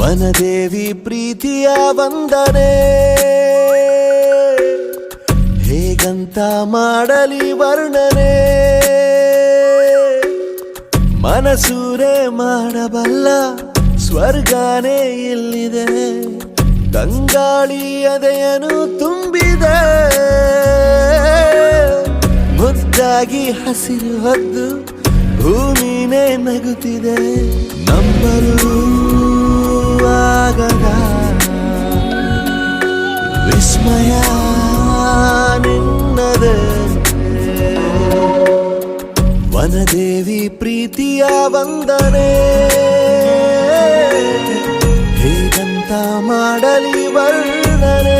ವನದೇವಿ ಪ್ರೀತಿಯ ವಂದನೆ ಹೇಗಂತ ಮಾಡಲಿ ವರ್ಣನೆ ಮನಸೂರೆ ಮಾಡಬಲ್ಲ ಸ್ವರ್ಗನೇ ಇಲ್ಲಿದೆ ತಂಗಾಳಿ ಎದೆಯನ್ನು ತುಂಬಿದೆ ಮುದ್ದಾಗಿ ಹಸಿರು ಹೊದ್ದು ಭೂಮಿನೇ ನಗುತ್ತಿದೆ ನಂಬಲು ಆಗದ ವಿಸ್ಮಯ ನಿನ್ನದೆ ವನದೇವಿ ಪ್ರೀತಿಯ ವಂದನೆ ಹೇಗಂತ ಮಾಡಲಿ ವರ್ಣನೆ